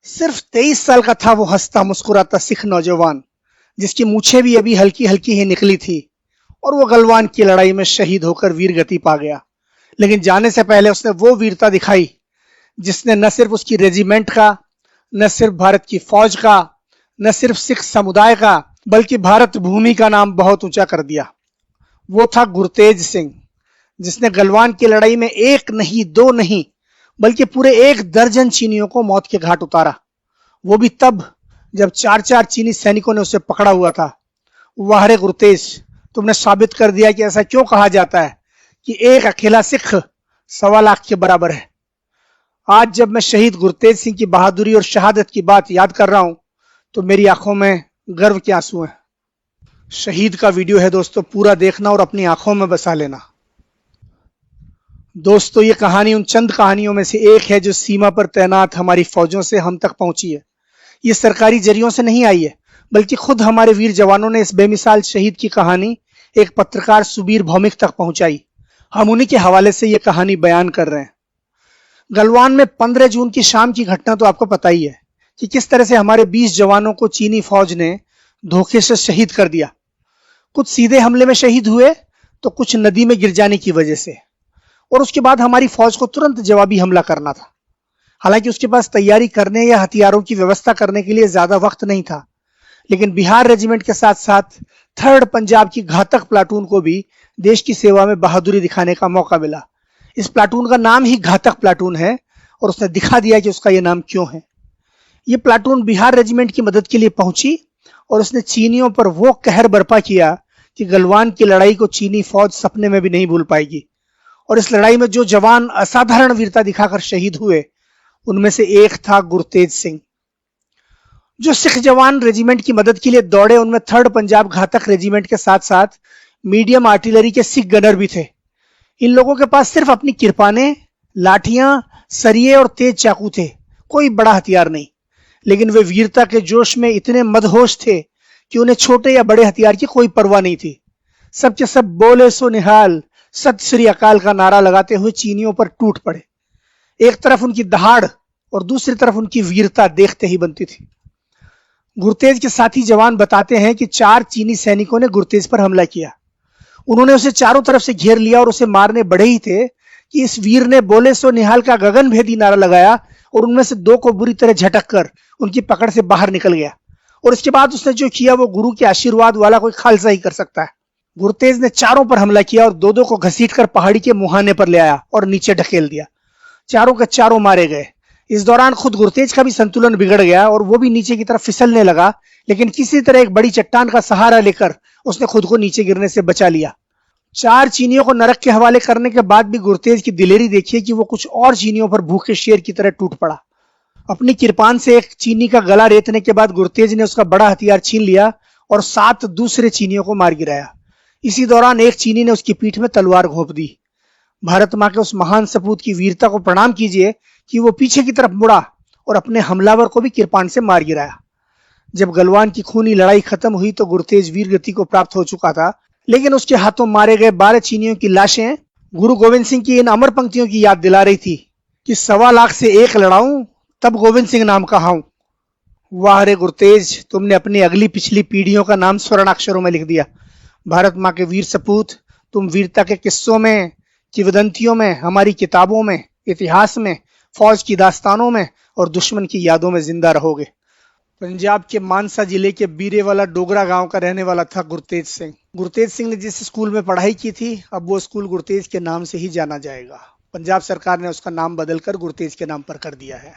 सिर्फ 23 साल का था वो हंसता मुस्कुराता सिख नौजवान, जिसकी मूछें भी अभी हल्की हल्की ही निकली थी, और वो गलवान की लड़ाई में शहीद होकर वीर गति पा गया। लेकिन जाने से पहले उसने वो वीरता दिखाई जिसने न सिर्फ उसकी रेजिमेंट का, न सिर्फ भारत की फौज का, न सिर्फ सिख समुदाय का, बल्कि भारत भूमि का नाम बहुत ऊंचा कर दिया। वो था गुरतेज सिंह, जिसने गलवान की लड़ाई में एक नहीं दो नहीं बल्कि पूरे 1 दर्जन चीनियों को मौत के घाट उतारा। वो भी तब जब 4-4 चीनी सैनिकों ने उसे पकड़ा हुआ था। वाह रे गुरतेज, तुमने साबित कर दिया कि ऐसा क्यों कहा जाता है कि एक अकेला सिख 1.25 लाख के बराबर है। आज जब मैं शहीद गुरतेज सिंह की बहादुरी और शहादत की बात याद कर रहा हूं तो मेरी आंखों में गर्व के आंसू हैं। शहीद का वीडियो है दोस्तों, पूरा देखना और अपनी आंखों में बसा लेना। दोस्तों, ये कहानी उन चंद कहानियों में से एक है जो सीमा पर तैनात हमारी फौजों से हम तक पहुंची है। ये सरकारी जरियों से नहीं आई है, बल्कि खुद हमारे वीर जवानों ने इस बेमिसाल शहीद की कहानी एक पत्रकार सुबीर भौमिक तक पहुंचाई। हम उन्हीं के हवाले से ये कहानी बयान कर रहे हैं। गलवान में 15 जून की शाम की घटना तो आपको पता ही है कि किस तरह से हमारे 20 जवानों को चीनी फौज ने धोखे से शहीद कर दिया। कुछ सीधे हमले में शहीद हुए तो कुछ नदी में गिर जाने की वजह से, और उसके बाद हमारी फौज को तुरंत जवाबी हमला करना था। हालांकि उसके पास तैयारी करने या हथियारों की व्यवस्था करने के लिए ज्यादा वक्त नहीं था, लेकिन बिहार रेजिमेंट के साथ साथ 3rd पंजाब की घातक प्लाटून को भी देश की सेवा में बहादुरी दिखाने का मौका मिला। इस प्लाटून का नाम ही घातक प्लाटून है और उसने दिखा दिया कि उसका यह नाम क्यों है। यह प्लाटून बिहार रेजिमेंट की मदद के लिए पहुंची और उसने चीनियों पर वो कहर बर्पा किया कि गलवान की लड़ाई को चीनी फौज सपने में भी नहीं भूल पाएगी। और इस लड़ाई में जो जवान असाधारण वीरता दिखाकर शहीद हुए उनमें से एक था गुरतेज सिंह। जो सिख जवान रेजिमेंट की मदद के लिए दौड़े उनमें 3rd पंजाब घातक रेजिमेंट के साथ साथ मीडियम आर्टिलरी के सिख गनर भी थे। इन लोगों के पास सिर्फ अपनी किरपानें, लाठियां, सरिये और तेज चाकू थे, कोई बड़ा हथियार नहीं। लेकिन वे वीरता के जोश में इतने मदहोश थे कि उन्हें छोटे या बड़े हथियार की कोई परवाह नहीं थी। सबके सब बोले सो निहाल, सत श्री अकाल का नारा लगाते हुए चीनियों पर टूट पड़े। एक तरफ उनकी दहाड़ और दूसरी तरफ उनकी वीरता देखते ही बनती थी। गुरतेज के साथी जवान बताते हैं कि 4 चीनी सैनिकों ने गुरतेज पर हमला किया। उन्होंने उसे चारों तरफ से घेर लिया और उसे मारने बढ़े ही थे कि इस वीर ने बोले सो निहाल का गगन भेदी नारा लगाया और उनमें से 2 को बुरी तरह झटक कर उनकी पकड़ से बाहर निकल गया। और इसके बाद उसने जो किया वो गुरु के आशीर्वाद वाला कोई खालसा ही कर सकता है। गुरतेज ने चारों पर हमला किया और 2-2 को घसीटकर पहाड़ी के मुहाने पर ले आया और नीचे ढकेल दिया। चारों के चारों मारे गए। इस दौरान खुद गुरतेज का भी संतुलन बिगड़ गया और वो भी नीचे की तरफ फिसलने लगा, लेकिन किसी तरह एक बड़ी चट्टान का सहारा लेकर उसने खुद को नीचे गिरने से बचा लिया। 4 चीनियों को नरक के हवाले करने के बाद भी गुरतेज की दिलेरी देखिए कि वो कुछ और चीनियों पर भूखे शेर की तरह टूट पड़ा। अपनी किरपान से एक चीनी का गला रेतने के बाद गुरतेज ने उसका बड़ा हथियार छीन लिया और 7 दूसरे चीनियों को मार गिराया। इसी दौरान एक चीनी ने उसकी पीठ में तलवार घोंप दी। भारत मां के उस महान सपूत की वीरता को प्रणाम कीजिए कि वो पीछे की तरफ मुड़ा और अपने हमलावर को भी किरपान से मार गिराया। जब गलवान की खूनी लड़ाई खत्म हुई तो गुरतेज वीर गति को प्राप्त हो चुका था, लेकिन उसके हाथों मारे गए 12 चीनियों की लाशें गुरु गोविंद सिंह की इन अमर पंक्तियों की याद दिला रही थी कि 1.25 लाख से एक लड़ाऊं तब गोविंद सिंह नाम कहाऊं। वाह रे गुरतेज, तुमने अपनी अगली पिछली पीढ़ियों का नाम स्वर्णाक्षरों में लिख दिया। भारत मां के वीर सपूत, तुम वीरता के किस्सों में, किंवदंतियों में, हमारी किताबों में, इतिहास में, फौज की दास्तानों में और दुश्मन की यादों में जिंदा रहोगे। पंजाब के मानसा जिले के बीरेवाला डोगरा गांव का रहने वाला था गुरतेज सिंह। गुरतेज सिंह ने जिस स्कूल में पढ़ाई की थी अब वो स्कूल गुरतेज के नाम से ही जाना जाएगा। पंजाब सरकार ने उसका नाम बदलकर गुरतेज के नाम पर कर दिया है।